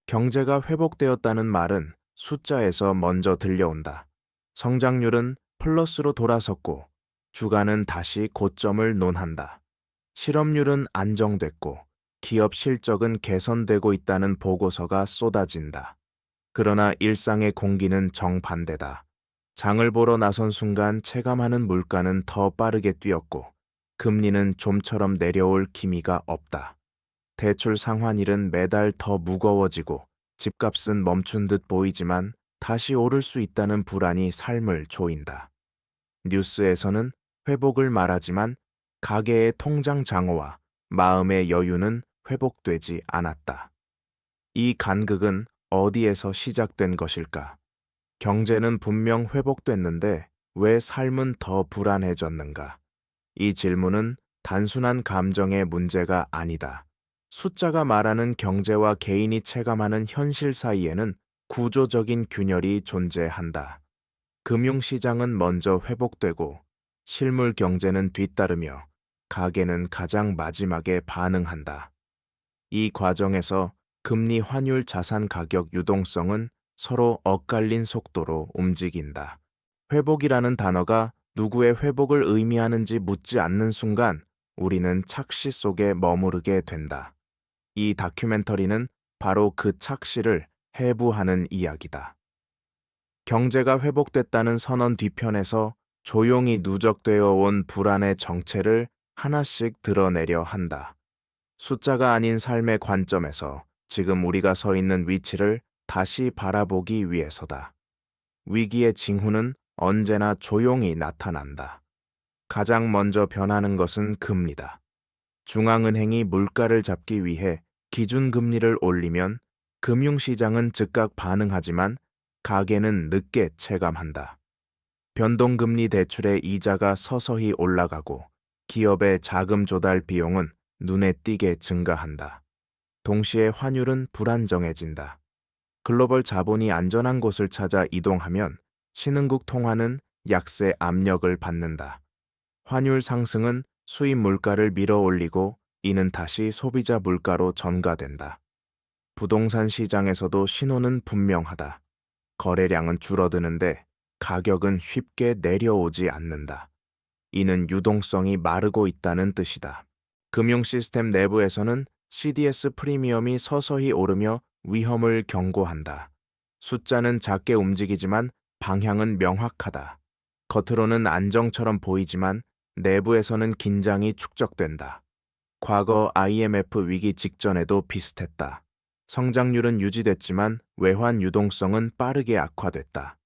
경제가 회복되었다는 말은 숫자에서 먼저 들려온다. 성장률은 플러스로 돌아섰고, 주가는 다시 고점을 논한다. 실업률은 안정됐고, 기업 실적은 개선되고 있다는 보고서가 쏟아진다. 그러나 일상의 공기는 정반대다. 장을 보러 나선 순간 체감하는 물가는 더 빠르게 뛰었고, 금리는 좀처럼 내려올 기미가 없다. 대출 상환일은 매달 더 무거워지고, 집값은 멈춘 듯 보이지만 다시 오를 수 있다는 불안이 삶을 조인다. 뉴스에서는 회복을 말하지만 가계의 통장 장어와 마음의 여유는 회복되지 않았다. 이 간극은 어디에서 시작된 것일까? 경제는 분명 회복됐는데 왜 삶은 더 불안해졌는가? 이 질문은 단순한 감정의 문제가 아니다. 숫자가 말하는 경제와 개인이 체감하는 현실 사이에는 구조적인 균열이 존재한다. 금융시장은 먼저 회복되고 실물 경제는 뒤따르며 가계는 가장 마지막에 반응한다. 이 과정에서 금리, 환율, 자산 가격 유동성은 서로 엇갈린 속도로 움직인다. 회복이라는 단어가 누구의 회복을 의미하는지 묻지 않는 순간 우리는 착시 속에 머무르게 된다. 이 다큐멘터리는 바로 그 착시를 해부하는 이야기다. 경제가 회복됐다는 선언 뒤편에서 조용히 누적되어 온 불안의 정체를 하나씩 드러내려 한다. 숫자가 아닌 삶의 관점에서 지금 우리가 서 있는 위치를 다시 바라보기 위해서다. 위기의 징후는 언제나 조용히 나타난다. 가장 먼저 변하는 것은 금리다. 중앙은행이 물가를 잡기 위해 기준금리를 올리면 금융시장은 즉각 반응하지만 가계는 늦게 체감한다. 변동금리 대출의 이자가 서서히 올라가고 기업의 자금 조달 비용은 눈에 띄게 증가한다. 동시에 환율은 불안정해진다. 글로벌 자본이 안전한 곳을 찾아 이동하면 신흥국 통화는 약세 압력을 받는다. 환율 상승은 수입 물가를 밀어올리고 이는 다시 소비자 물가로 전가된다. 부동산 시장에서도 신호는 분명하다. 거래량은 줄어드는데 가격은 쉽게 내려오지 않는다. 이는 유동성이 마르고 있다는 뜻이다. 금융 시스템 내부에서는 CDS 프리미엄이 서서히 오르며 위험을 경고한다. 숫자는 작게 움직이지만 방향은 명확하다. 겉으로는 안정처럼 보이지만 내부에서는 긴장이 축적된다. 과거 IMF 위기 직전에도 비슷했다. 성장률은 유지됐지만 외환 유동성은 빠르게 악화됐다.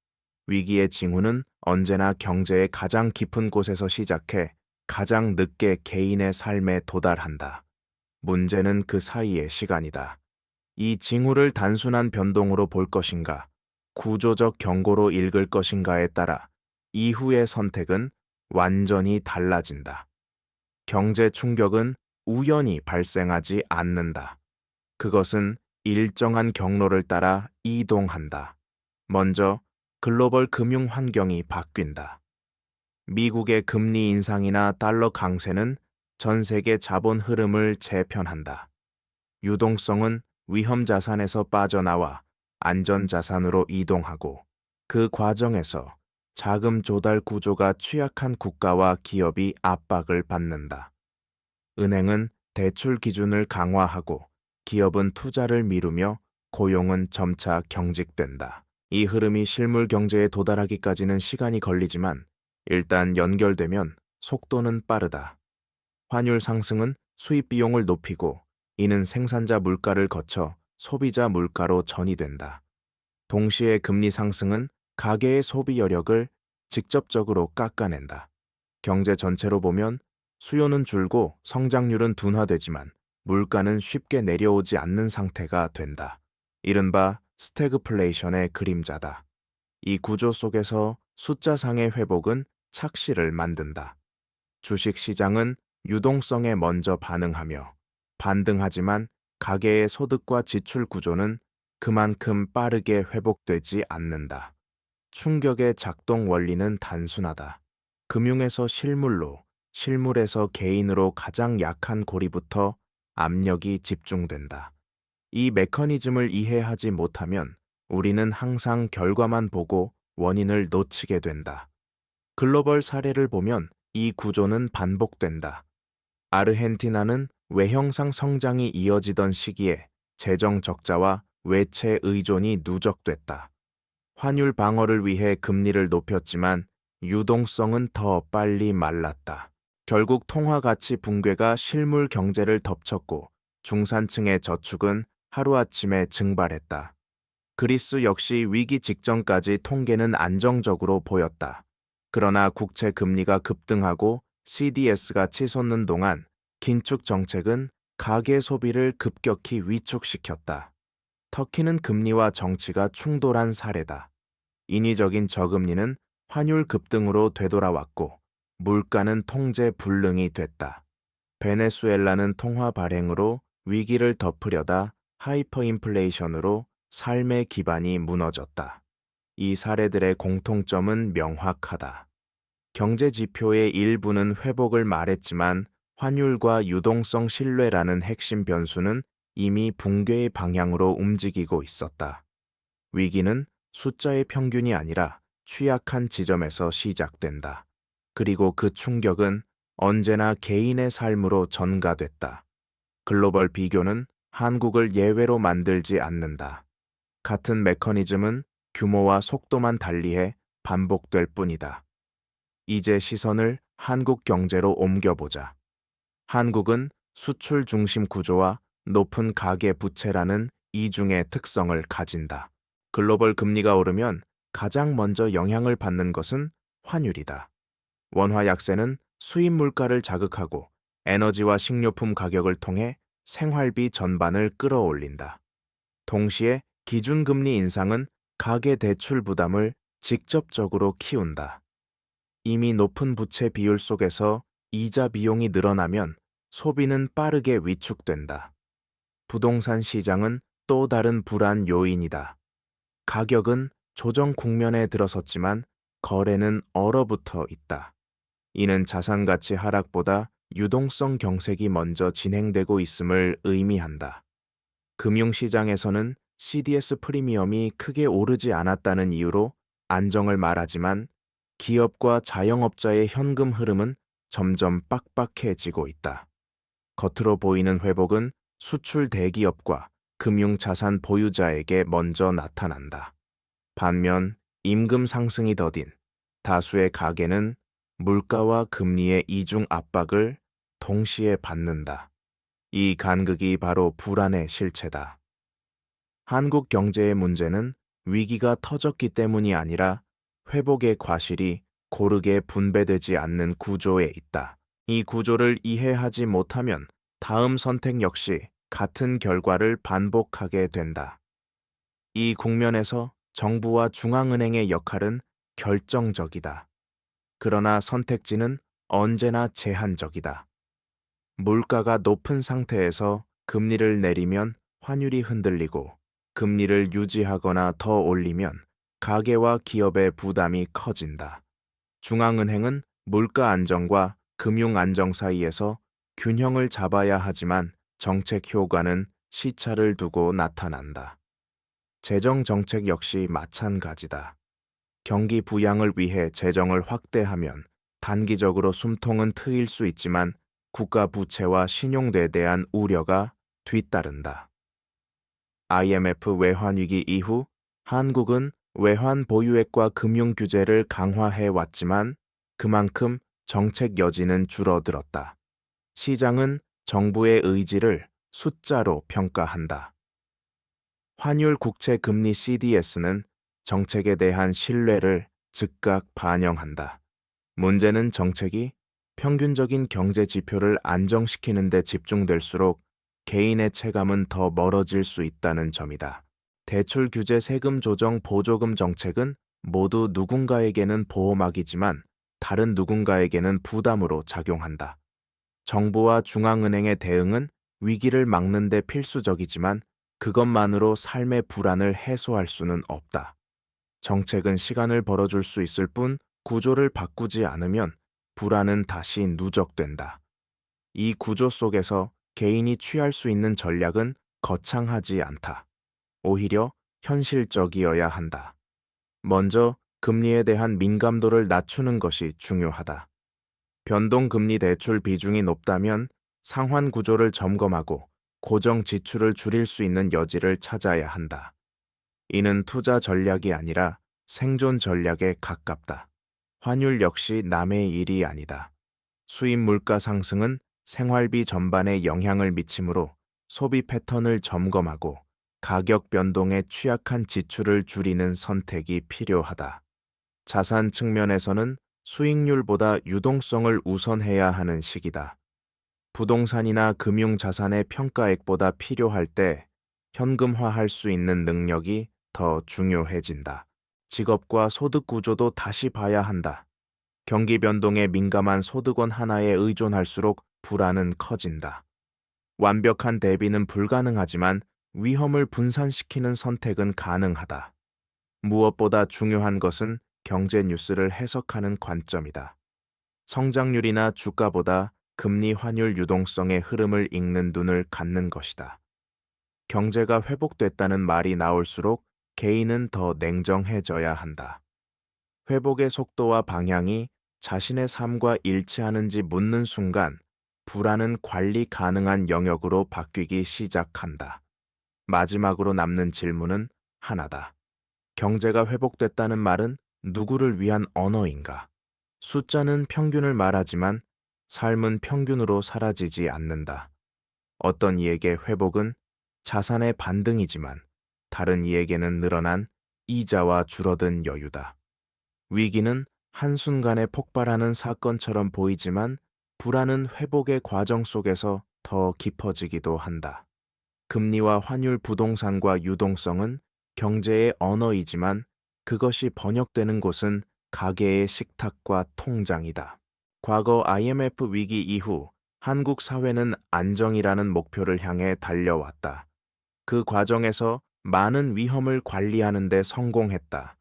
위기의 징후는 언제나 경제의 가장 깊은 곳에서 시작해 가장 늦게 개인의 삶에 도달한다. 문제는 그 사이의 시간이다. 이 징후를 단순한 변동으로 볼 것인가, 구조적 경고로 읽을 것인가에 따라 이후의 선택은 완전히 달라진다. 경제 충격은 우연히 발생하지 않는다. 그것은 일정한 경로를 따라 이동한다. 먼저 글로벌 금융 환경이 바뀐다. 미국의 금리 인상이나 달러 강세는 전 세계 자본 흐름을 재편한다. 유동성은 위험 자산에서 빠져나와 안전 자산으로 이동하고 그 과정에서 자금 조달 구조가 취약한 국가와 기업이 압박을 받는다. 은행은 대출 기준을 강화하고 기업은 투자를 미루며 고용은 점차 경직된다. 이 흐름이 실물 경제에 도달하기까지는 시간이 걸리지만 일단 연결되면 속도는 빠르다. 환율 상승은 수입 비용을 높이고 이는 생산자 물가를 거쳐 소비자 물가로 전이된다. 동시에 금리 상승은 가계의 소비 여력을 직접적으로 깎아낸다. 경제 전체로 보면 수요는 줄고 성장률은 둔화되지만 물가는 쉽게 내려오지 않는 상태가 된다. 이른바 스태그플레이션의 그림자다. 이 구조 속에서 숫자상의 회복은 착시를 만든다. 주식 시장은 유동성에 먼저 반응하며 반등하지만 가계의 소득과 지출 구조는 그만큼 빠르게 회복되지 않는다. 충격의 작동 원리는 단순하다. 금융에서 실물로, 실물에서 개인으로 가장 약한 고리부터 압력이 집중된다. 이 메커니즘을 이해하지 못하면 우리는 항상 결과만 보고 원인을 놓치게 된다. 글로벌 사례를 보면 이 구조는 반복된다. 아르헨티나는 외형상 성장이 이어지던 시기에 재정 적자와 외채 의존이 누적됐다. 환율 방어를 위해 금리를 높였지만 유동성은 더 빨리 말랐다. 결국 통화 가치 붕괴가 실물 경제를 덮쳤고 중산층의 저축은 하루아침에 증발했다. 그리스 역시 위기 직전까지 통계는 안정적으로 보였다. 그러나 국채 금리가 급등하고 CDS가 치솟는 동안 긴축 정책은 가계 소비를 급격히 위축시켰다. 터키는 금리와 정치가 충돌한 사례다. 인위적인 저금리는 환율 급등으로 되돌아왔고 물가는 통제 불능이 됐다. 베네수엘라는 통화 발행으로 위기를 덮으려다 하이퍼인플레이션으로 삶의 기반이 무너졌다. 이 사례들의 공통점은 명확하다. 경제 지표의 일부는 회복을 말했지만 환율과 유동성 신뢰라는 핵심 변수는 이미 붕괴의 방향으로 움직이고 있었다. 위기는 숫자의 평균이 아니라 취약한 지점에서 시작된다. 그리고 그 충격은 언제나 개인의 삶으로 전가됐다. 글로벌 비교는 한국을 예외로 만들지 않는다. 같은 메커니즘은 규모와 속도만 달리해 반복될 뿐이다. 이제 시선을 한국 경제로 옮겨보자. 한국은 수출 중심 구조와 높은 가계 부채라는 이중의 특성을 가진다. 글로벌 금리가 오르면 가장 먼저 영향을 받는 것은 환율이다. 원화 약세는 수입 물가를 자극하고 에너지와 식료품 가격을 통해 생활비 전반을 끌어올린다. 동시에 기준금리 인상은 가계 대출 부담을 직접적으로 키운다. 이미 높은 부채 비율 속에서 이자 비용이 늘어나면 소비는 빠르게 위축된다. 부동산 시장은 또 다른 불안 요인이다. 가격은 조정 국면에 들어섰지만 거래는 얼어붙어 있다. 이는 자산 가치 하락보다 유동성 경색이 먼저 진행되고 있음을 의미한다. 금융시장에서는 CDS 프리미엄이 크게 오르지 않았다는 이유로 안정을 말하지만 기업과 자영업자의 현금 흐름은 점점 빡빡해지고 있다. 겉으로 보이는 회복은 수출 대기업과 금융자산 보유자에게 먼저 나타난다. 반면 임금 상승이 더딘 다수의 가계는 물가와 금리의 이중 압박을 동시에 받는다. 이 간극이 바로 불안의 실체다. 한국 경제의 문제는 위기가 터졌기 때문이 아니라 회복의 과실이 고르게 분배되지 않는 구조에 있다. 이 구조를 이해하지 못하면 다음 선택 역시 같은 결과를 반복하게 된다. 이 국면에서 정부와 중앙은행의 역할은 결정적이다. 그러나 선택지는 언제나 제한적이다. 물가가 높은 상태에서 금리를 내리면 환율이 흔들리고 금리를 유지하거나 더 올리면 가계와 기업의 부담이 커진다. 중앙은행은 물가 안정과 금융 안정 사이에서 균형을 잡아야 하지만 정책 효과는 시차를 두고 나타난다. 재정 정책 역시 마찬가지다. 경기 부양을 위해 재정을 확대하면 단기적으로 숨통은 트일 수 있지만 국가 부채와 신용대에 대한 우려가 뒤따른다. IMF 외환위기 이후 한국은 외환 보유액과 금융 규제를 강화해 왔지만 그만큼 정책 여지는 줄어들었다. 시장은 정부의 의지를 숫자로 평가한다. 환율 국채 금리 CDS는 정책에 대한 신뢰를 즉각 반영한다. 문제는 정책이 평균적인 경제 지표를 안정시키는 데 집중될수록 개인의 체감은 더 멀어질 수 있다는 점이다. 대출 규제 세금 조정 보조금 정책은 모두 누군가에게는 보호막이지만 다른 누군가에게는 부담으로 작용한다. 정부와 중앙은행의 대응은 위기를 막는 데 필수적이지만 그것만으로 삶의 불안을 해소할 수는 없다. 정책은 시간을 벌어줄 수 있을 뿐 구조를 바꾸지 않으면 불안은 다시 누적된다. 이 구조 속에서 개인이 취할 수 있는 전략은 거창하지 않다. 오히려 현실적이어야 한다. 먼저 금리에 대한 민감도를 낮추는 것이 중요하다. 변동금리 대출 비중이 높다면 상환 구조를 점검하고 고정 지출을 줄일 수 있는 여지를 찾아야 한다. 이는 투자 전략이 아니라 생존 전략에 가깝다. 환율 역시 남의 일이 아니다. 수입 물가 상승은 생활비 전반에 영향을 미치므로 소비 패턴을 점검하고 가격 변동에 취약한 지출을 줄이는 선택이 필요하다. 자산 측면에서는 수익률보다 유동성을 우선해야 하는 시기다. 부동산이나 금융자산의 평가액보다 필요할 때 현금화할 수 있는 능력이 더 중요해진다. 직업과 소득 구조도 다시 봐야 한다. 경기 변동에 민감한 소득원 하나에 의존할수록 불안은 커진다. 완벽한 대비는 불가능하지만 위험을 분산시키는 선택은 가능하다. 무엇보다 중요한 것은 경제 뉴스를 해석하는 관점이다. 성장률이나 주가보다 금리 환율 유동성의 흐름을 읽는 눈을 갖는 것이다. 경제가 회복됐다는 말이 나올수록 개인은 더 냉정해져야 한다. 회복의 속도와 방향이 자신의 삶과 일치하는지 묻는 순간 불안은 관리 가능한 영역으로 바뀌기 시작한다. 마지막으로 남는 질문은 하나다. 경제가 회복됐다는 말은 누구를 위한 언어인가? 숫자는 평균을 말하지만 삶은 평균으로 사라지지 않는다. 어떤 이에게 회복은 자산의 반등이지만 다른 이에게는 늘어난 이자와 줄어든 여유다. 위기는 한순간에 폭발하는 사건처럼 보이지만 불안은 회복의 과정 속에서 더 깊어지기도 한다. 금리와 환율 부동산과 유동성은 경제의 언어이지만 그것이 번역되는 곳은 가게의 식탁과 통장이다. 과거 IMF 위기 이후 한국 사회는 안정이라는 목표를 향해 달려왔다. 그 과정에서 많은 위험을 관리하는 데 성공했다.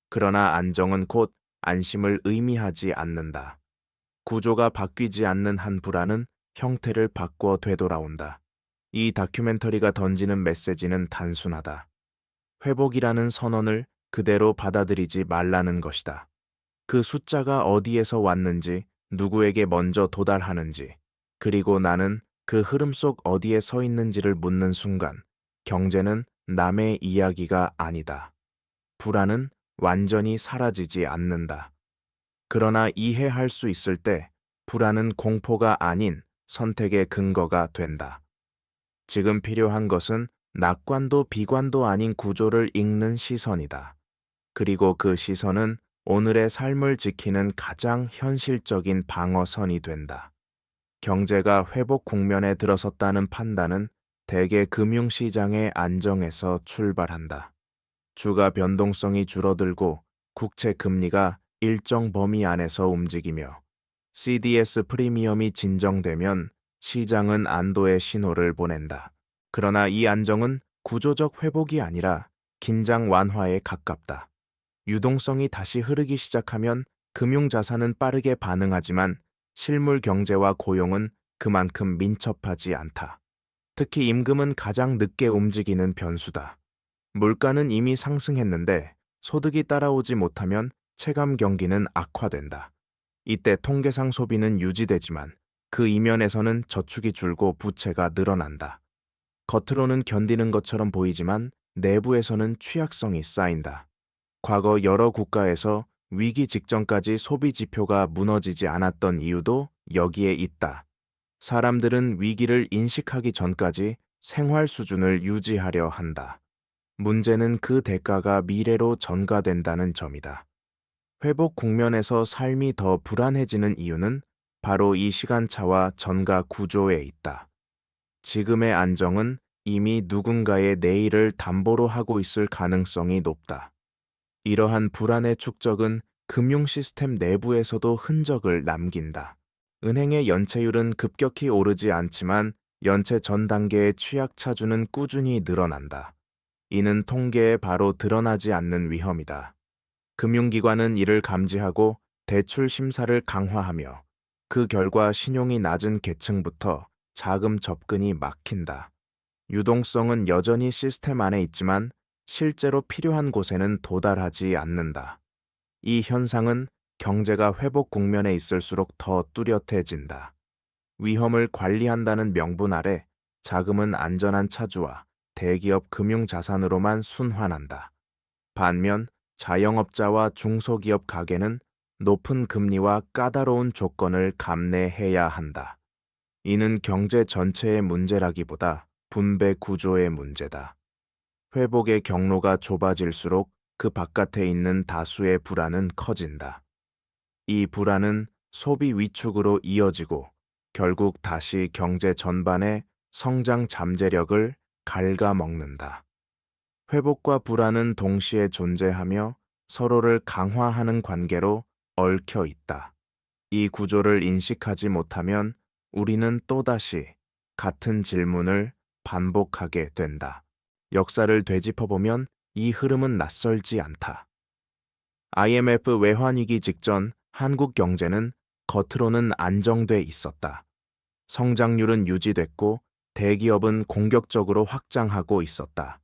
그러나 안정은 곧 안심을 의미하지 않는다. 구조가 바뀌지 않는 한 불안은 형태를 바꿔 되돌아온다. 이 다큐멘터리가 던지는 메시지는 단순하다. 회복이라는 선언을 그대로 받아들이지 말라는 것이다. 그 숫자가 어디에서 왔는지, 누구에게 먼저 도달하는지, 그리고 나는 그 흐름 속 어디에 서 있는지를 묻는 순간, 경제는 남의 이야기가 아니다. 불안은 완전히 사라지지 않는다. 그러나 이해할 수 있을 때 불안은 공포가 아닌 선택의 근거가 된다. 지금 필요한 것은 낙관도 비관도 아닌 구조를 읽는 시선이다. 그리고 그 시선은 오늘의 삶을 지키는 가장 현실적인 방어선이 된다. 경제가 회복 국면에 들어섰다는 판단은 대개 금융시장의 안정에서 출발한다. 주가 변동성이 줄어들고 국채 금리가 일정 범위 안에서 움직이며 CDS 프리미엄이 진정되면 시장은 안도의 신호를 보낸다. 그러나 이 안정은 구조적 회복이 아니라 긴장 완화에 가깝다. 유동성이 다시 흐르기 시작하면 금융자산은 빠르게 반응하지만 실물 경제와 고용은 그만큼 민첩하지 않다. 특히 임금은 가장 늦게 움직이는 변수다. 물가는 이미 상승했는데 소득이 따라오지 못하면 체감 경기는 악화된다. 이때 통계상 소비는 유지되지만 그 이면에서는 저축이 줄고 부채가 늘어난다. 겉으로는 견디는 것처럼 보이지만 내부에서는 취약성이 쌓인다. 과거 여러 국가에서 위기 직전까지 소비 지표가 무너지지 않았던 이유도 여기에 있다. 사람들은 위기를 인식하기 전까지 생활 수준을 유지하려 한다. 문제는 그 대가가 미래로 전가된다는 점이다. 회복 국면에서 삶이 더 불안해지는 이유는 바로 이 시간차와 전가 구조에 있다. 지금의 안정은 이미 누군가의 내일을 담보로 하고 있을 가능성이 높다. 이러한 불안의 축적은 금융 시스템 내부에서도 흔적을 남긴다. 은행의 연체율은 급격히 오르지 않지만 연체 전 단계의 취약 차주는 꾸준히 늘어난다. 이는 통계에 바로 드러나지 않는 위험이다. 금융기관은 이를 감지하고 대출 심사를 강화하며 그 결과 신용이 낮은 계층부터 자금 접근이 막힌다. 유동성은 여전히 시스템 안에 있지만 실제로 필요한 곳에는 도달하지 않는다. 이 현상은 경제가 회복 국면에 있을수록 더 뚜렷해진다. 위험을 관리한다는 명분 아래 자금은 안전한 차주와 대기업 금융자산으로만 순환한다. 반면 자영업자와 중소기업 가게는 높은 금리와 까다로운 조건을 감내해야 한다. 이는 경제 전체의 문제라기보다 분배 구조의 문제다. 회복의 경로가 좁아질수록 그 바깥에 있는 다수의 불안은 커진다. 이 불안은 소비 위축으로 이어지고 결국 다시 경제 전반의 성장 잠재력을 갉아먹는다. 회복과 불안은 동시에 존재하며 서로를 강화하는 관계로 얽혀 있다. 이 구조를 인식하지 못하면 우리는 또다시 같은 질문을 반복하게 된다. 역사를 되짚어보면 이 흐름은 낯설지 않다. IMF 외환위기 직전 한국 경제는 겉으로는 안정돼 있었다. 성장률은 유지됐고 대기업은 공격적으로 확장하고 있었다.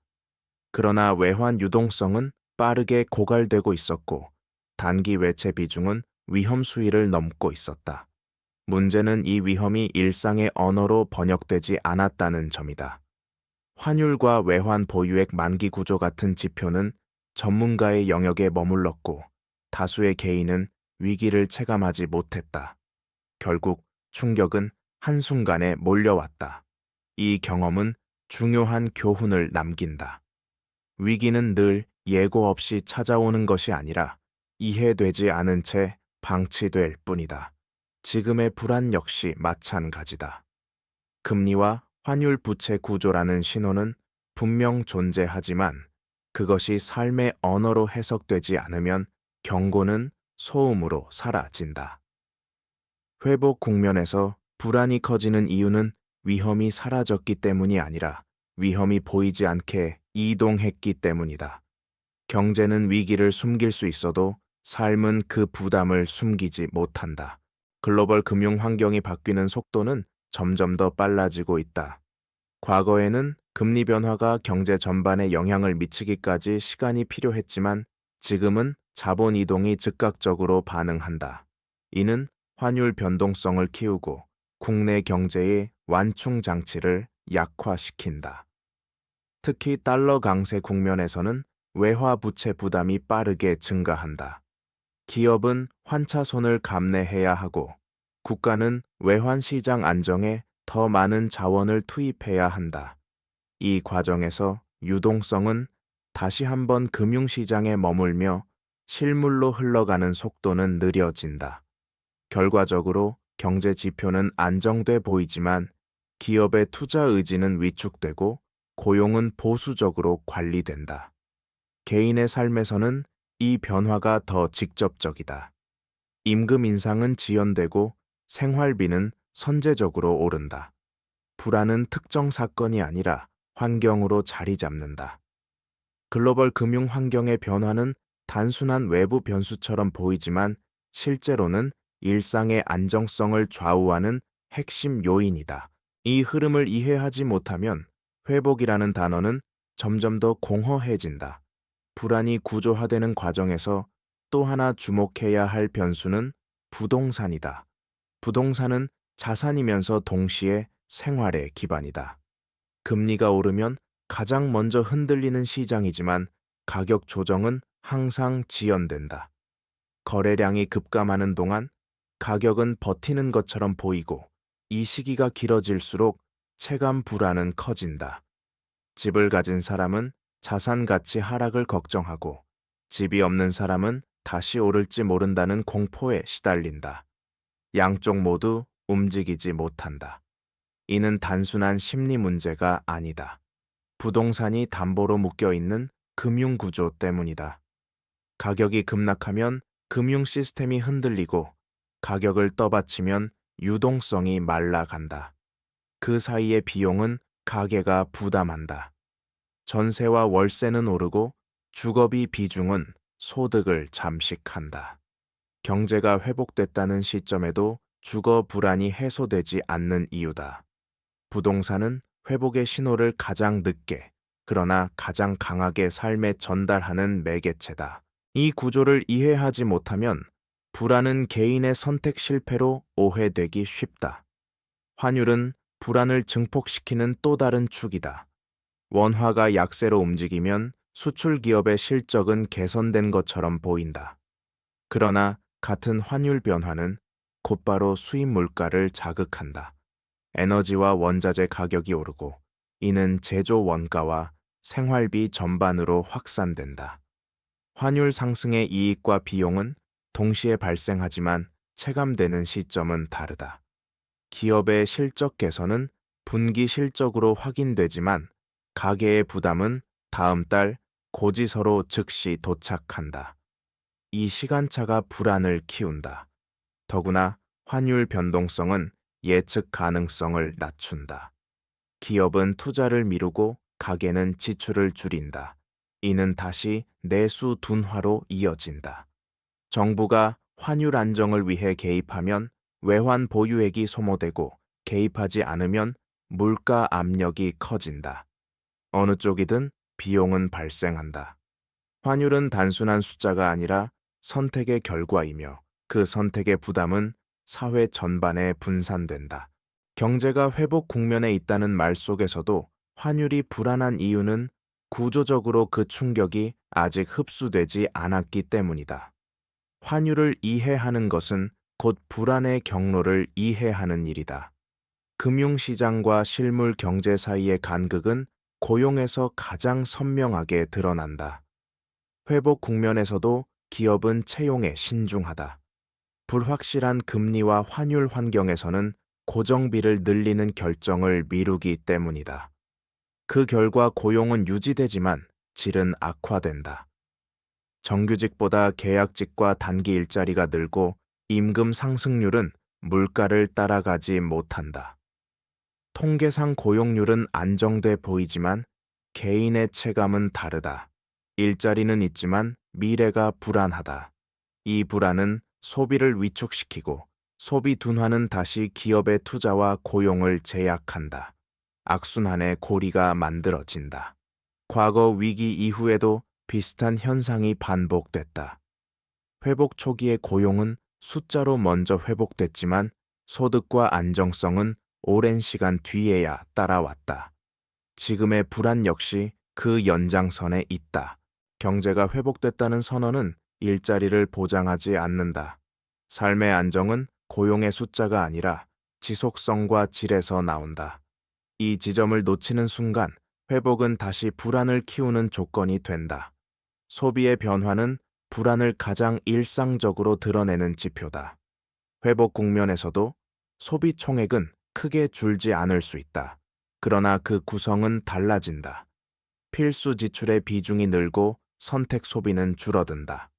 그러나 외환 유동성은 빠르게 고갈되고 있었고 단기 외채 비중은 위험 수위를 넘고 있었다. 문제는 이 위험이 일상의 언어로 번역되지 않았다는 점이다. 환율과 외환 보유액 만기 구조 같은 지표는 전문가의 영역에 머물렀고 다수의 개인은 위기를 체감하지 못했다. 결국 충격은 한순간에 몰려왔다. 이 경험은 중요한 교훈을 남긴다. 위기는 늘 예고 없이 찾아오는 것이 아니라 이해되지 않은 채 방치될 뿐이다. 지금의 불안 역시 마찬가지다. 금리와 환율 부채 구조라는 신호는 분명 존재하지만 그것이 삶의 언어로 해석되지 않으면 경고는 소음으로 사라진다. 회복 국면에서 불안이 커지는 이유는 위험이 사라졌기 때문이 아니라 위험이 보이지 않게 이동했기 때문이다. 경제는 위기를 숨길 수 있어도 삶은 그 부담을 숨기지 못한다. 글로벌 금융 환경이 바뀌는 속도는 점점 더 빨라지고 있다. 과거에는 금리 변화가 경제 전반에 영향을 미치기까지 시간이 필요했지만 지금은 자본 이동이 즉각적으로 반응한다. 이는 환율 변동성을 키우고 국내 경제의 완충 장치를 약화시킨다. 특히 달러 강세 국면에서는 외화 부채 부담이 빠르게 증가한다. 기업은 환차손을 감내해야 하고 국가는 외환 시장 안정에 더 많은 자원을 투입해야 한다. 이 과정에서 유동성은 다시 한번 금융시장에 머물며 실물로 흘러가는 속도는 느려진다. 결과적으로 경제 지표는 안정돼 보이지만 기업의 투자 의지는 위축되고 고용은 보수적으로 관리된다. 개인의 삶에서는 이 변화가 더 직접적이다. 임금 인상은 지연되고 생활비는 선제적으로 오른다. 불안은 특정 사건이 아니라 환경으로 자리 잡는다. 글로벌 금융 환경의 변화는 단순한 외부 변수처럼 보이지만 실제로는 일상의 안정성을 좌우하는 핵심 요인이다. 이 흐름을 이해하지 못하면 회복이라는 단어는 점점 더 공허해진다. 불안이 구조화되는 과정에서 또 하나 주목해야 할 변수는 부동산이다. 부동산은 자산이면서 동시에 생활의 기반이다. 금리가 오르면 가장 먼저 흔들리는 시장이지만 가격 조정은 항상 지연된다. 거래량이 급감하는 동안 가격은 버티는 것처럼 보이고 이 시기가 길어질수록 체감 불안은 커진다. 집을 가진 사람은 자산 가치 하락을 걱정하고 집이 없는 사람은 다시 오를지 모른다는 공포에 시달린다. 양쪽 모두 움직이지 못한다. 이는 단순한 심리 문제가 아니다. 부동산이 담보로 묶여 있는 금융 구조 때문이다. 가격이 급락하면 금융 시스템이 흔들리고 가격을 떠받치면 유동성이 말라간다. 그 사이의 비용은 가게가 부담한다. 전세와 월세는 오르고 주거비 비중은 소득을 잠식한다. 경제가 회복됐다는 시점에도 주거 불안이 해소되지 않는 이유다. 부동산은 회복의 신호를 가장 늦게, 그러나 가장 강하게 삶에 전달하는 매개체다. 이 구조를 이해하지 못하면 불안은 개인의 선택 실패로 오해되기 쉽다. 환율은 불안을 증폭시키는 또 다른 축이다. 원화가 약세로 움직이면 수출 기업의 실적은 개선된 것처럼 보인다. 그러나 같은 환율 변화는 곧바로 수입 물가를 자극한다. 에너지와 원자재 가격이 오르고 이는 제조 원가와 생활비 전반으로 확산된다. 환율 상승의 이익과 비용은 동시에 발생하지만 체감되는 시점은 다르다. 기업의 실적 개선은 분기 실적으로 확인되지만 가계의 부담은 다음 달 고지서로 즉시 도착한다. 이 시간차가 불안을 키운다. 더구나 환율 변동성은 예측 가능성을 낮춘다. 기업은 투자를 미루고 가계는 지출을 줄인다. 이는 다시 내수 둔화로 이어진다. 정부가 환율 안정을 위해 개입하면 외환 보유액이 소모되고 개입하지 않으면 물가 압력이 커진다. 어느 쪽이든 비용은 발생한다. 환율은 단순한 숫자가 아니라 선택의 결과이며 그 선택의 부담은 사회 전반에 분산된다. 경제가 회복 국면에 있다는 말 속에서도 환율이 불안한 이유는 구조적으로 그 충격이 아직 흡수되지 않았기 때문이다. 환율을 이해하는 것은 곧 불안의 경로를 이해하는 일이다. 금융시장과 실물 경제 사이의 간극은 고용에서 가장 선명하게 드러난다. 회복 국면에서도 기업은 채용에 신중하다. 불확실한 금리와 환율 환경에서는 고정비를 늘리는 결정을 미루기 때문이다. 그 결과 고용은 유지되지만 질은 악화된다. 정규직보다 계약직과 단기 일자리가 늘고 임금 상승률은 물가를 따라가지 못한다. 통계상 고용률은 안정돼 보이지만 개인의 체감은 다르다. 일자리는 있지만 미래가 불안하다. 이 불안은 소비를 위축시키고 소비 둔화는 다시 기업의 투자와 고용을 제약한다. 악순환의 고리가 만들어진다. 과거 위기 이후에도 비슷한 현상이 반복됐다. 회복 초기의 고용은 숫자로 먼저 회복됐지만 소득과 안정성은 오랜 시간 뒤에야 따라왔다. 지금의 불안 역시 그 연장선에 있다. 경제가 회복됐다는 선언은 일자리를 보장하지 않는다. 삶의 안정은 고용의 숫자가 아니라 지속성과 질에서 나온다. 이 지점을 놓치는 순간 회복은 다시 불안을 키우는 조건이 된다. 소비의 변화는 불안을 가장 일상적으로 드러내는 지표다. 회복 국면에서도 소비 총액은 크게 줄지 않을 수 있다. 그러나 그 구성은 달라진다. 필수 지출의 비중이 늘고 선택 소비는 줄어든다.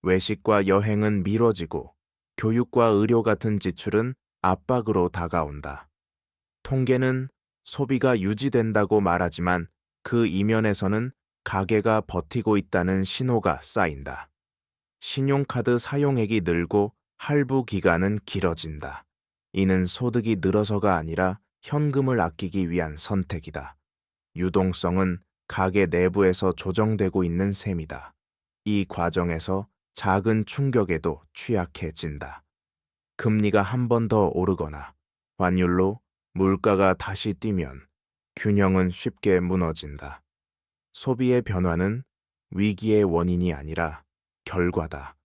외식과 여행은 미뤄지고 교육과 의료 같은 지출은 압박으로 다가온다. 통계는 소비가 유지된다고 말하지만 그 이면에서는 가계가 버티고 있다는 신호가 쌓인다. 신용카드 사용액이 늘고 할부 기간은 길어진다. 이는 소득이 늘어서가 아니라 현금을 아끼기 위한 선택이다. 유동성은 가계 내부에서 조정되고 있는 셈이다. 이 과정에서 작은 충격에도 취약해진다. 금리가 한 번 더 오르거나 환율로 물가가 다시 뛰면 균형은 쉽게 무너진다. 소비의 변화는 위기의 원인이 아니라 결과다.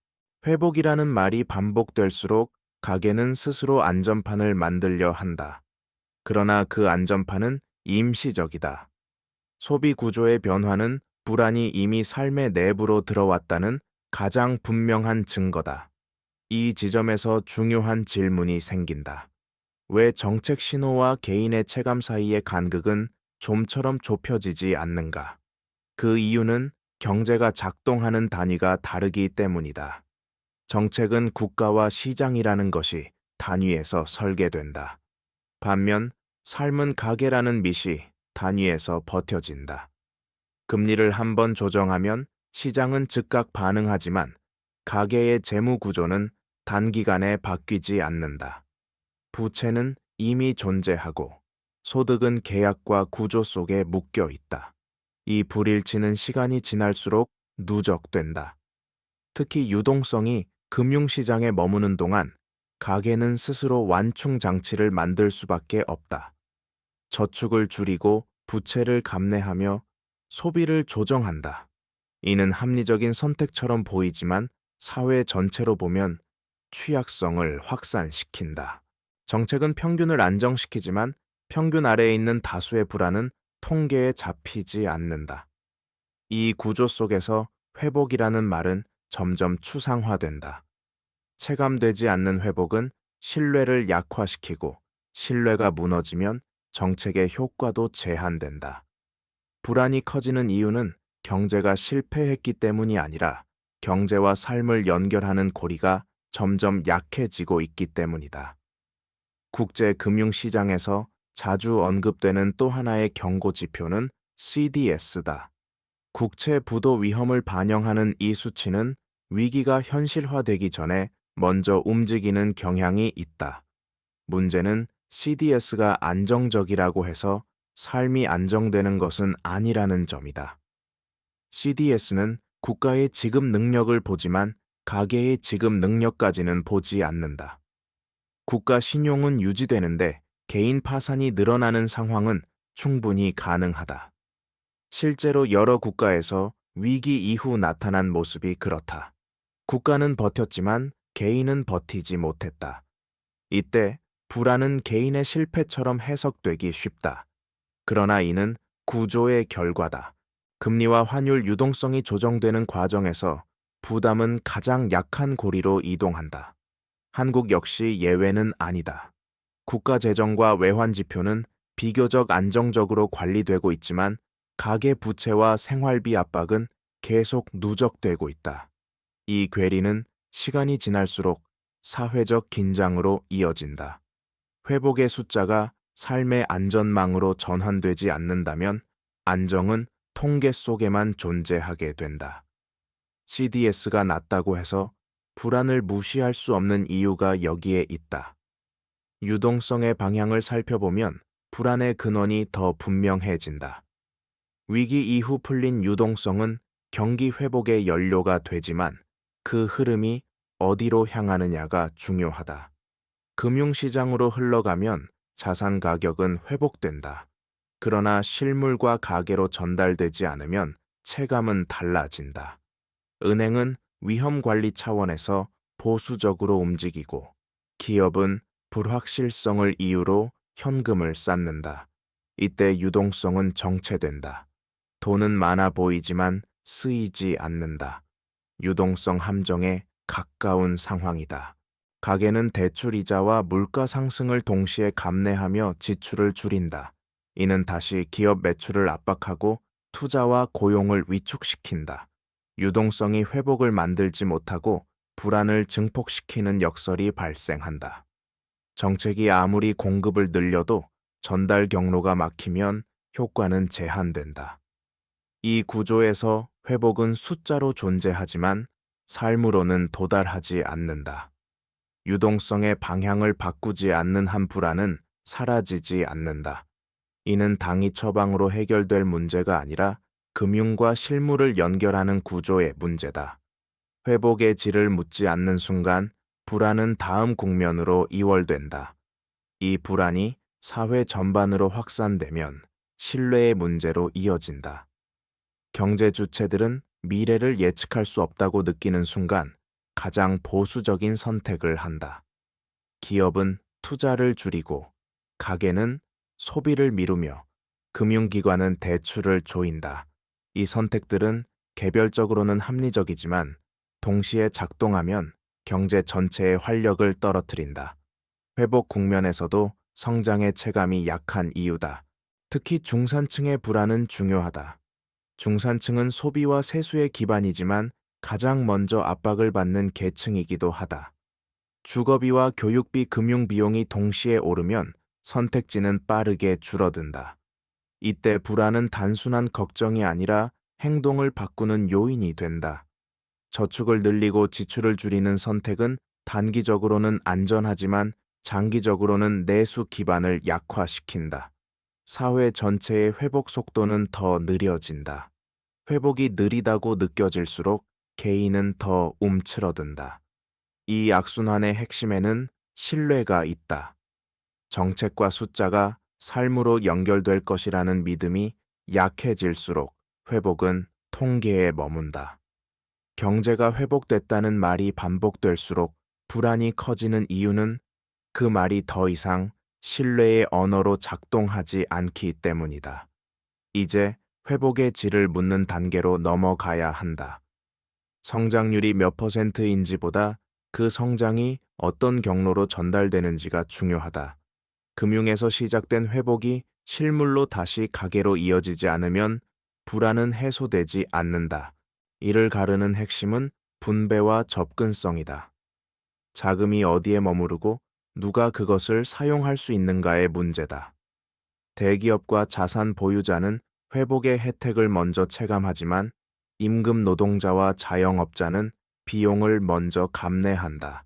회복이라는 말이 반복될수록 가계는 스스로 안전판을 만들려 한다. 그러나 그 안전판은 임시적이다. 소비 구조의 변화는 불안이 이미 삶의 내부로 들어왔다는 가장 분명한 증거다. 이 지점에서 중요한 질문이 생긴다. 왜 정책 신호와 개인의 체감 사이의 간극은 좀처럼 좁혀지지 않는가? 그 이유는 경제가 작동하는 단위가 다르기 때문이다. 정책은 국가와 시장이라는 것이 단위에서 설계된다. 반면 삶은 가계라는 밑이 단위에서 버텨진다. 금리를 한 번 조정하면 시장은 즉각 반응하지만 가계의 재무 구조는 단기간에 바뀌지 않는다. 부채는 이미 존재하고 소득은 계약과 구조 속에 묶여 있다. 이 불일치는 시간이 지날수록 누적된다. 특히 유동성이 금융시장에 머무는 동안 가계는 스스로 완충 장치를 만들 수밖에 없다. 저축을 줄이고 부채를 감내하며 소비를 조정한다. 이는 합리적인 선택처럼 보이지만 사회 전체로 보면 취약성을 확산시킨다. 정책은 평균을 안정시키지만 평균 아래에 있는 다수의 불안은 통계에 잡히지 않는다. 이 구조 속에서 회복이라는 말은 점점 추상화된다. 체감되지 않는 회복은 신뢰를 약화시키고 신뢰가 무너지면 정책의 효과도 제한된다. 불안이 커지는 이유는 경제가 실패했기 때문이 아니라 경제와 삶을 연결하는 고리가 점점 약해지고 있기 때문이다. 국제 금융시장에서 자주 언급되는 또 하나의 경고 지표는 CDS다. 국채 부도 위험을 반영하는 이 수치는 위기가 현실화되기 전에 먼저 움직이는 경향이 있다. 문제는 CDS가 안정적이라고 해서 삶이 안정되는 것은 아니라는 점이다. CDS는 국가의 지급 능력을 보지만 가계의 지급 능력까지는 보지 않는다. 국가 신용은 유지되는데 개인 파산이 늘어나는 상황은 충분히 가능하다. 실제로 여러 국가에서 위기 이후 나타난 모습이 그렇다. 국가는 버텼지만 개인은 버티지 못했다. 이때 불안은 개인의 실패처럼 해석되기 쉽다. 그러나 이는 구조의 결과다. 금리와 환율 유동성이 조정되는 과정에서 부담은 가장 약한 고리로 이동한다. 한국 역시 예외는 아니다. 국가 재정과 외환 지표는 비교적 안정적으로 관리되고 있지만 가계 부채와 생활비 압박은 계속 누적되고 있다. 이 괴리는 시간이 지날수록 사회적 긴장으로 이어진다. 회복의 숫자가 삶의 안전망으로 전환되지 않는다면 안정은 통계 속에만 존재하게 된다. CDS가 낮다고 해서 불안을 무시할 수 없는 이유가 여기에 있다. 유동성의 방향을 살펴보면 불안의 근원이 더 분명해진다. 위기 이후 풀린 유동성은 경기 회복의 연료가 되지만 그 흐름이 어디로 향하느냐가 중요하다. 금융시장으로 흘러가면 자산 가격은 회복된다. 그러나 실물과 가계로 전달되지 않으면 체감은 달라진다. 은행은 위험 관리 차원에서 보수적으로 움직이고 기업은 불확실성을 이유로 현금을 쌓는다. 이때 유동성은 정체된다. 돈은 많아 보이지만 쓰이지 않는다. 유동성 함정에 가까운 상황이다. 가계는 대출 이자와 물가 상승을 동시에 감내하며 지출을 줄인다. 이는 다시 기업 매출을 압박하고 투자와 고용을 위축시킨다. 유동성이 회복을 만들지 못하고 불안을 증폭시키는 역설이 발생한다. 정책이 아무리 공급을 늘려도 전달 경로가 막히면 효과는 제한된다. 이 구조에서 회복은 숫자로 존재하지만 삶으로는 도달하지 않는다. 유동성의 방향을 바꾸지 않는 한 불안은 사라지지 않는다. 이는 당위 처방으로 해결될 문제가 아니라 금융과 실물을 연결하는 구조의 문제다. 회복의 질을 묻지 않는 순간 불안은 다음 국면으로 이월된다. 이 불안이 사회 전반으로 확산되면 신뢰의 문제로 이어진다. 경제 주체들은 미래를 예측할 수 없다고 느끼는 순간 가장 보수적인 선택을 한다. 기업은 투자를 줄이고 가계는 소비를 미루며 금융기관은 대출을 조인다. 이 선택들은 개별적으로는 합리적이지만 동시에 작동하면 경제 전체의 활력을 떨어뜨린다. 회복 국면에서도 성장의 체감이 약한 이유다. 특히 중산층의 불안은 중요하다. 중산층은 소비와 세수의 기반이지만 가장 먼저 압박을 받는 계층이기도 하다. 주거비와 교육비 금융비용이 동시에 오르면 선택지는 빠르게 줄어든다. 이때 불안은 단순한 걱정이 아니라 행동을 바꾸는 요인이 된다. 저축을 늘리고 지출을 줄이는 선택은 단기적으로는 안전하지만 장기적으로는 내수 기반을 약화시킨다. 사회 전체의 회복 속도는 더 느려진다. 회복이 느리다고 느껴질수록 개인은 더 움츠러든다. 이 악순환의 핵심에는 신뢰가 있다. 정책과 숫자가 삶으로 연결될 것이라는 믿음이 약해질수록 회복은 통계에 머문다. 경제가 회복됐다는 말이 반복될수록 불안이 커지는 이유는 그 말이 더 이상 신뢰의 언어로 작동하지 않기 때문이다. 이제 회복의 질을 묻는 단계로 넘어가야 한다. 성장률이 몇 %인지보다 그 성장이 어떤 경로로 전달되는지가 중요하다. 금융에서 시작된 회복이 실물로 다시 가계로 이어지지 않으면 불안은 해소되지 않는다. 이를 가르는 핵심은 분배와 접근성이다. 자금이 어디에 머무르고 누가 그것을 사용할 수 있는가의 문제다. 대기업과 자산 보유자는 회복의 혜택을 먼저 체감하지만 임금 노동자와 자영업자는 비용을 먼저 감내한다.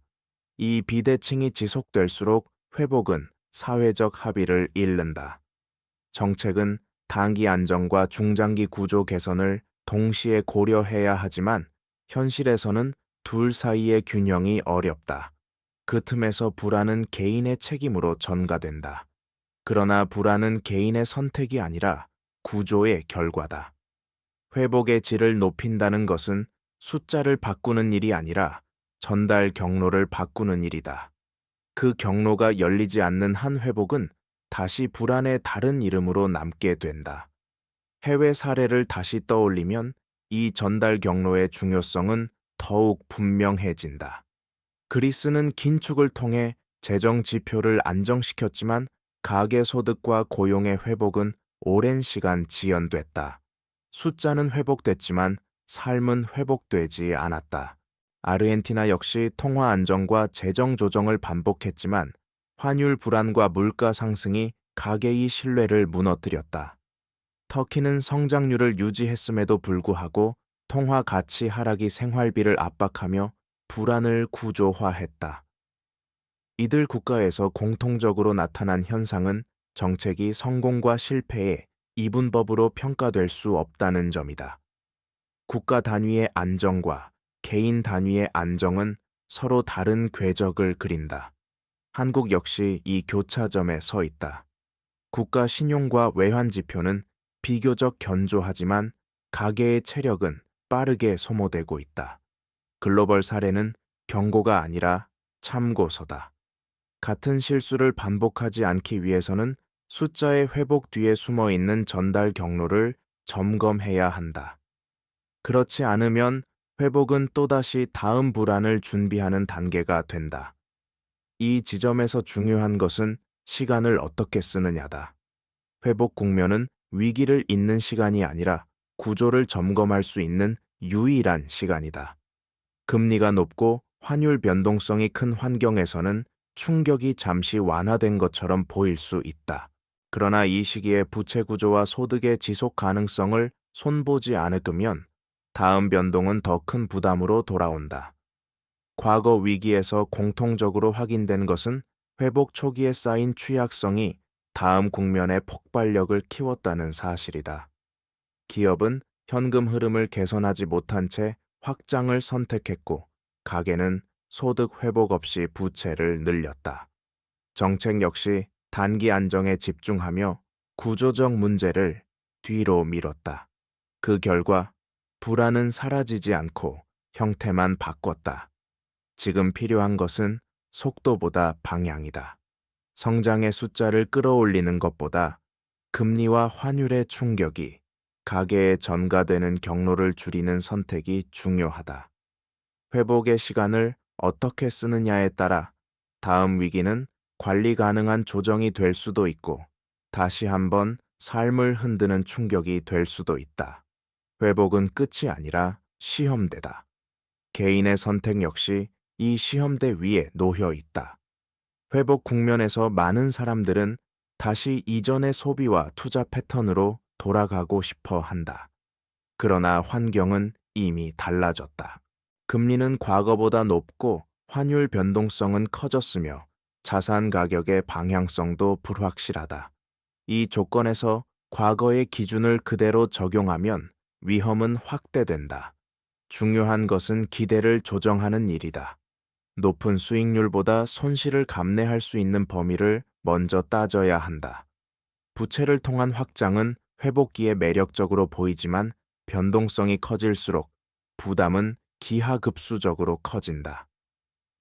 이 비대칭이 지속될수록 회복은 사회적 합의를 잃는다. 정책은 단기 안정과 중장기 구조 개선을 동시에 고려해야 하지만 현실에서는 둘 사이의 균형이 어렵다. 그 틈에서 불안은 개인의 책임으로 전가된다. 그러나 불안은 개인의 선택이 아니라 구조의 결과다. 회복의 질을 높인다는 것은 숫자를 바꾸는 일이 아니라 전달 경로를 바꾸는 일이다. 그 경로가 열리지 않는 한 회복은 다시 불안의 다른 이름으로 남게 된다. 해외 사례를 다시 떠올리면 이 전달 경로의 중요성은 더욱 분명해진다. 그리스는 긴축을 통해 재정 지표를 안정시켰지만 가계소득과 고용의 회복은 오랜 시간 지연됐다. 숫자는 회복됐지만 삶은 회복되지 않았다. 아르헨티나 역시 통화 안정과 재정 조정을 반복했지만 환율 불안과 물가 상승이 가계의 신뢰를 무너뜨렸다. 터키는 성장률을 유지했음에도 불구하고 통화 가치 하락이 생활비를 압박하며 불안을 구조화했다. 이들 국가에서 공통적으로 나타난 현상은 정책이 성공과 실패의 이분법으로 평가될 수 없다는 점이다. 국가 단위의 안정과 개인 단위의 안정은 서로 다른 궤적을 그린다. 한국 역시 이 교차점에 서 있다. 국가 신용과 외환 지표는 비교적 견조하지만 가계의 체력은 빠르게 소모되고 있다. 글로벌 사례는 경고가 아니라 참고서다. 같은 실수를 반복하지 않기 위해서는 숫자의 회복 뒤에 숨어 있는 전달 경로를 점검해야 한다. 그렇지 않으면 회복은 또다시 다음 불안을 준비하는 단계가 된다. 이 지점에서 중요한 것은 시간을 어떻게 쓰느냐다. 회복 국면은 위기를 잇는 시간이 아니라 구조를 점검할 수 있는 유일한 시간이다. 금리가 높고 환율 변동성이 큰 환경에서는 충격이 잠시 완화된 것처럼 보일 수 있다. 그러나 이 시기에 부채 구조와 소득의 지속 가능성을 손보지 않으면 다음 변동은 더 큰 부담으로 돌아온다. 과거 위기에서 공통적으로 확인된 것은 회복 초기에 쌓인 취약성이 다음 국면의 폭발력을 키웠다는 사실이다. 기업은 현금 흐름을 개선하지 못한 채 확장을 선택했고, 가게는 소득 회복 없이 부채를 늘렸다. 정책 역시 단기 안정에 집중하며 구조적 문제를 뒤로 미뤘다. 그 결과 불안은 사라지지 않고 형태만 바꿨다. 지금 필요한 것은 속도보다 방향이다. 성장의 숫자를 끌어올리는 것보다 금리와 환율의 충격이 가계에 전가되는 경로를 줄이는 선택이 중요하다. 회복의 시간을 어떻게 쓰느냐에 따라 다음 위기는 관리 가능한 조정이 될 수도 있고 다시 한번 삶을 흔드는 충격이 될 수도 있다. 회복은 끝이 아니라 시험대다. 개인의 선택 역시 이 시험대 위에 놓여 있다. 회복 국면에서 많은 사람들은 다시 이전의 소비와 투자 패턴으로 돌아가고 싶어 한다. 그러나 환경은 이미 달라졌다. 금리는 과거보다 높고 환율 변동성은 커졌으며 자산 가격의 방향성도 불확실하다. 이 조건에서 과거의 기준을 그대로 적용하면 위험은 확대된다. 중요한 것은 기대를 조정하는 일이다. 높은 수익률보다 손실을 감내할 수 있는 범위를 먼저 따져야 한다. 부채를 통한 확장은 회복기에 매력적으로 보이지만 변동성이 커질수록 부담은 기하급수적으로 커진다.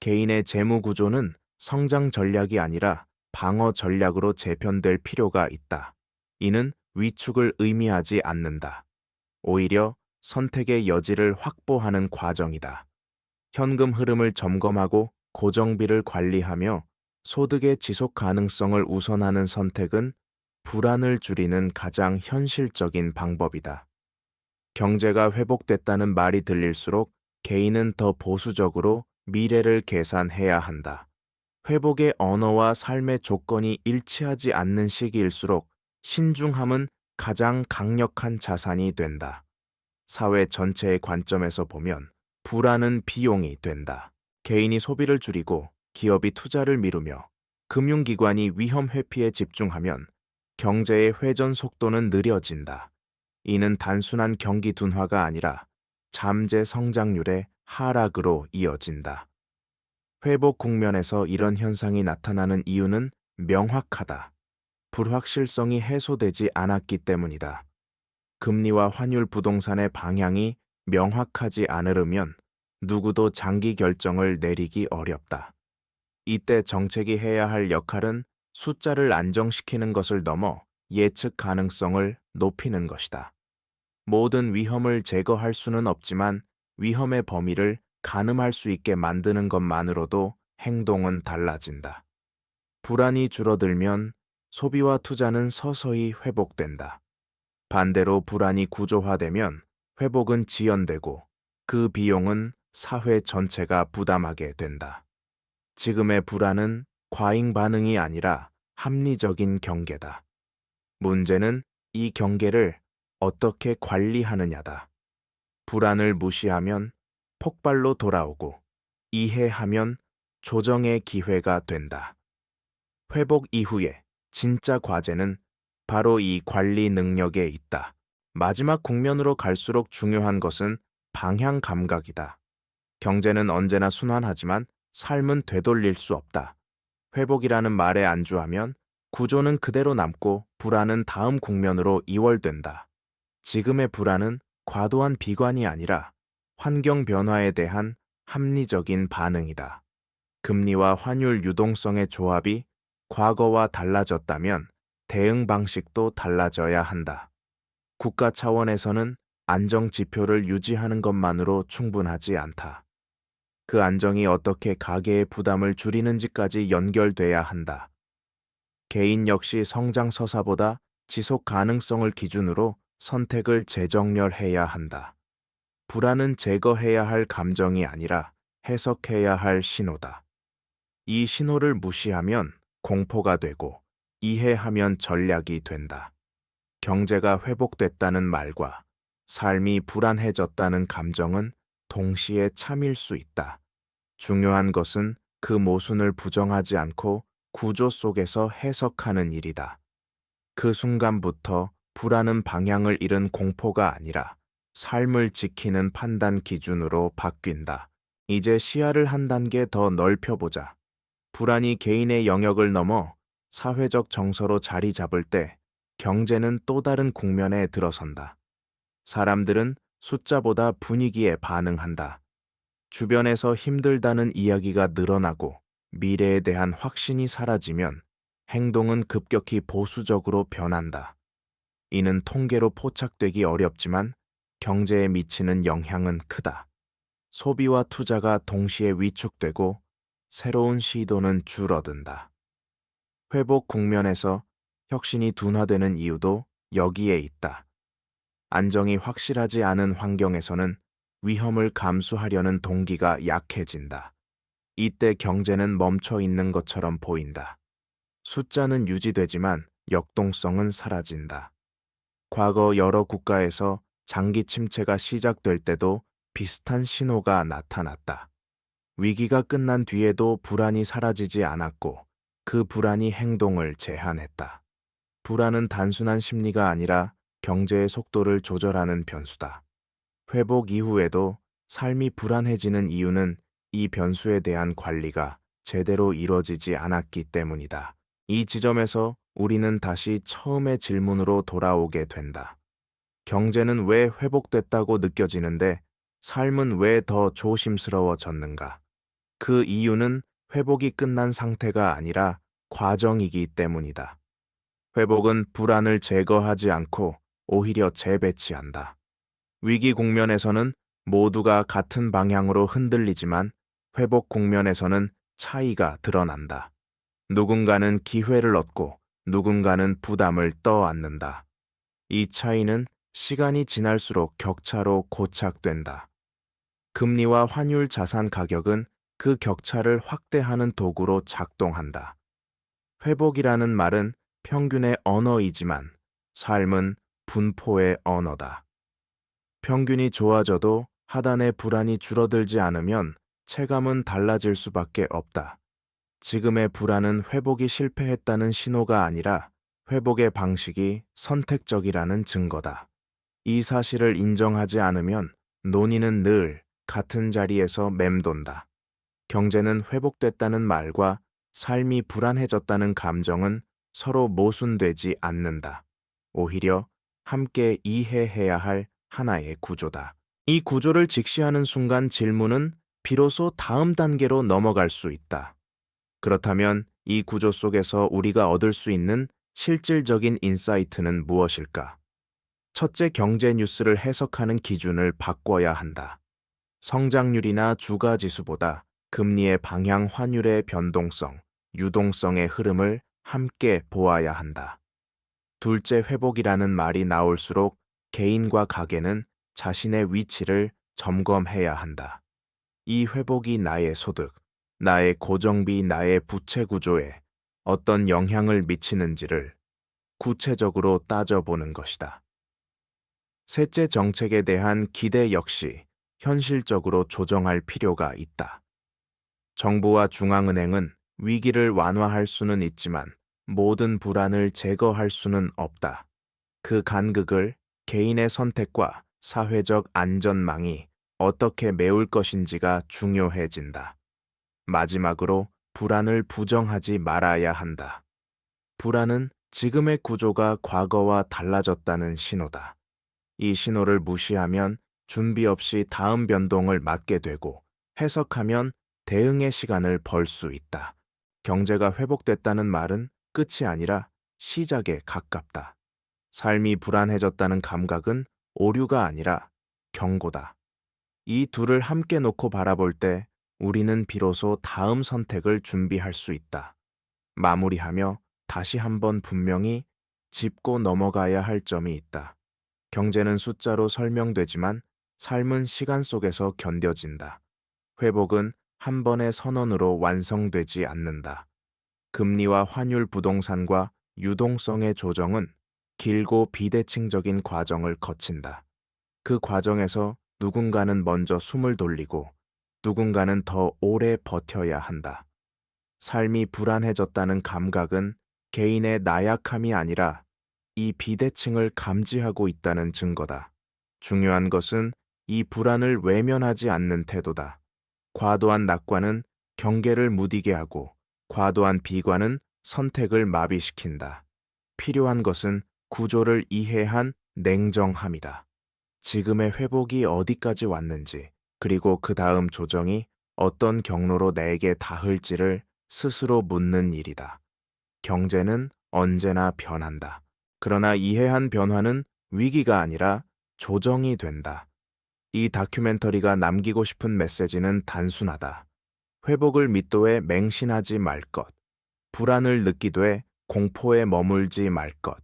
개인의 재무 구조는 성장 전략이 아니라 방어 전략으로 재편될 필요가 있다. 이는 위축을 의미하지 않는다. 오히려 선택의 여지를 확보하는 과정이다. 현금 흐름을 점검하고 고정비를 관리하며 소득의 지속 가능성을 우선하는 선택은 불안을 줄이는 가장 현실적인 방법이다. 경제가 회복됐다는 말이 들릴수록 개인은 더 보수적으로 미래를 계산해야 한다. 회복의 언어와 삶의 조건이 일치하지 않는 시기일수록 신중함은 가장 강력한 자산이 된다. 사회 전체의 관점에서 보면 불안은 비용이 된다. 개인이 소비를 줄이고 기업이 투자를 미루며 금융기관이 위험 회피에 집중하면 경제의 회전 속도는 느려진다. 이는 단순한 경기 둔화가 아니라 잠재 성장률의 하락으로 이어진다. 회복 국면에서 이런 현상이 나타나는 이유는 명확하다. 불확실성이 해소되지 않았기 때문이다. 금리와 환율 부동산의 방향이 명확하지 않으려면 누구도 장기 결정을 내리기 어렵다. 이때 정책이 해야 할 역할은 숫자를 안정시키는 것을 넘어 예측 가능성을 높이는 것이다. 모든 위험을 제거할 수는 없지만 위험의 범위를 가늠할 수 있게 만드는 것만으로도 행동은 달라진다. 불안이 줄어들면 소비와 투자는 서서히 회복된다. 반대로 불안이 구조화되면 회복은 지연되고 그 비용은 사회 전체가 부담하게 된다. 지금의 불안은 과잉 반응이 아니라 합리적인 경계다. 문제는 이 경계를 어떻게 관리하느냐다. 불안을 무시하면 폭발로 돌아오고 이해하면 조정의 기회가 된다. 회복 이후에 진짜 과제는 바로 이 관리 능력에 있다. 마지막 국면으로 갈수록 중요한 것은 방향 감각이다. 경제는 언제나 순환하지만 삶은 되돌릴 수 없다. 회복이라는 말에 안주하면 구조는 그대로 남고 불안은 다음 국면으로 이월된다. 지금의 불안은 과도한 비관이 아니라 환경 변화에 대한 합리적인 반응이다. 금리와 환율 유동성의 조합이 과거와 달라졌다면 대응 방식도 달라져야 한다. 국가 차원에서는 안정 지표를 유지하는 것만으로 충분하지 않다. 그 안정이 어떻게 가계의 부담을 줄이는지까지 연결돼야 한다. 개인 역시 성장 서사보다 지속 가능성을 기준으로 선택을 재정렬해야 한다. 불안은 제거해야 할 감정이 아니라 해석해야 할 신호다. 이 신호를 무시하면 공포가 되고 이해하면 전략이 된다. 경제가 회복됐다는 말과 삶이 불안해졌다는 감정은 동시에 참일 수 있다. 중요한 것은 그 모순을 부정하지 않고 구조 속에서 해석하는 일이다. 그 순간부터 불안은 방향을 잃은 공포가 아니라 삶을 지키는 판단 기준으로 바뀐다. 이제 시야를 한 단계 더 넓혀보자. 불안이 개인의 영역을 넘어 사회적 정서로 자리 잡을 때 경제는 또 다른 국면에 들어선다. 사람들은 숫자보다 분위기에 반응한다. 주변에서 힘들다는 이야기가 늘어나고 미래에 대한 확신이 사라지면 행동은 급격히 보수적으로 변한다. 이는 통계로 포착되기 어렵지만 경제에 미치는 영향은 크다. 소비와 투자가 동시에 위축되고 새로운 시도는 줄어든다. 회복 국면에서 혁신이 둔화되는 이유도 여기에 있다. 안정이 확실하지 않은 환경에서는 위험을 감수하려는 동기가 약해진다. 이때 경제는 멈춰 있는 것처럼 보인다. 숫자는 유지되지만 역동성은 사라진다. 과거 여러 국가에서 장기 침체가 시작될 때도 비슷한 신호가 나타났다. 위기가 끝난 뒤에도 불안이 사라지지 않았고 그 불안이 행동을 제한했다. 불안은 단순한 심리가 아니라 경제의 속도를 조절하는 변수다. 회복 이후에도 삶이 불안해지는 이유는 이 변수에 대한 관리가 제대로 이루어지지 않았기 때문이다. 이 지점에서 우리는 다시 처음의 질문으로 돌아오게 된다. 경제는 왜 회복됐다고 느껴지는데 삶은 왜 더 조심스러워졌는가? 그 이유는 회복이 끝난 상태가 아니라 과정이기 때문이다. 회복은 불안을 제거하지 않고 오히려 재배치한다. 위기 국면에서는 모두가 같은 방향으로 흔들리지만 회복 국면에서는 차이가 드러난다. 누군가는 기회를 얻고 누군가는 부담을 떠안는다. 이 차이는 시간이 지날수록 격차로 고착된다. 금리와 환율 자산 가격은 그 격차를 확대하는 도구로 작동한다. 회복이라는 말은 평균의 언어이지만 삶은 분포의 언어다. 평균이 좋아져도 하단의 불안이 줄어들지 않으면 체감은 달라질 수밖에 없다. 지금의 불안은 회복이 실패했다는 신호가 아니라 회복의 방식이 선택적이라는 증거다. 이 사실을 인정하지 않으면 논의는 늘 같은 자리에서 맴돈다. 경제는 회복됐다는 말과 삶이 불안해졌다는 감정은 서로 모순되지 않는다. 오히려 함께 이해해야 할 하나의 구조다. 이 구조를 직시하는 순간 질문은 비로소 다음 단계로 넘어갈 수 있다. 그렇다면 이 구조 속에서 우리가 얻을 수 있는 실질적인 인사이트는 무엇일까? 첫째, 경제 뉴스를 해석하는 기준을 바꿔야 한다. 성장률이나 주가 지수보다 금리의 방향, 환율의 변동성, 유동성의 흐름을 함께 보아야 한다. 둘째, 회복이라는 말이 나올수록 개인과 가계는 자신의 위치를 점검해야 한다. 이 회복이 나의 소득, 나의 고정비, 나의 부채 구조에 어떤 영향을 미치는지를 구체적으로 따져보는 것이다. 셋째, 정책에 대한 기대 역시 현실적으로 조정할 필요가 있다. 정부와 중앙은행은 위기를 완화할 수는 있지만 모든 불안을 제거할 수는 없다. 그 간극을 개인의 선택과 사회적 안전망이 어떻게 메울 것인지가 중요해진다. 마지막으로 불안을 부정하지 말아야 한다. 불안은 지금의 구조가 과거와 달라졌다는 신호다. 이 신호를 무시하면 준비 없이 다음 변동을 맞게 되고 해석하면 대응의 시간을 벌 수 있다. 경제가 회복됐다는 말은 끝이 아니라 시작에 가깝다. 삶이 불안해졌다는 감각은 오류가 아니라 경고다. 이 둘을 함께 놓고 바라볼 때 우리는 비로소 다음 선택을 준비할 수 있다. 마무리하며 다시 한번 분명히 짚고 넘어가야 할 점이 있다. 경제는 숫자로 설명되지만 삶은 시간 속에서 견뎌진다. 회복은 한 번의 선언으로 완성되지 않는다. 금리와 환율, 부동산과 유동성의 조정은 길고 비대칭적인 과정을 거친다. 그 과정에서 누군가는 먼저 숨을 돌리고 누군가는 더 오래 버텨야 한다. 삶이 불안해졌다는 감각은 개인의 나약함이 아니라 이 비대칭을 감지하고 있다는 증거다. 중요한 것은 이 불안을 외면하지 않는 태도다. 과도한 낙관은 경계를 무디게 하고 과도한 비관은 선택을 마비시킨다. 필요한 것은 구조를 이해한 냉정함이다. 지금의 회복이 어디까지 왔는지, 그리고 그 다음 조정이 어떤 경로로 내게 닿을지를 스스로 묻는 일이다. 경제는 언제나 변한다. 그러나 이해한 변화는 위기가 아니라 조정이 된다. 이 다큐멘터리가 남기고 싶은 메시지는 단순하다. 회복을 믿도에 맹신하지 말 것. 불안을 느끼되 공포에 머물지 말 것.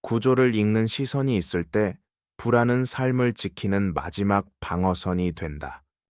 구조를 읽는 시선이 있을 때 불안은 삶을 지키는 마지막 방어선이 된다.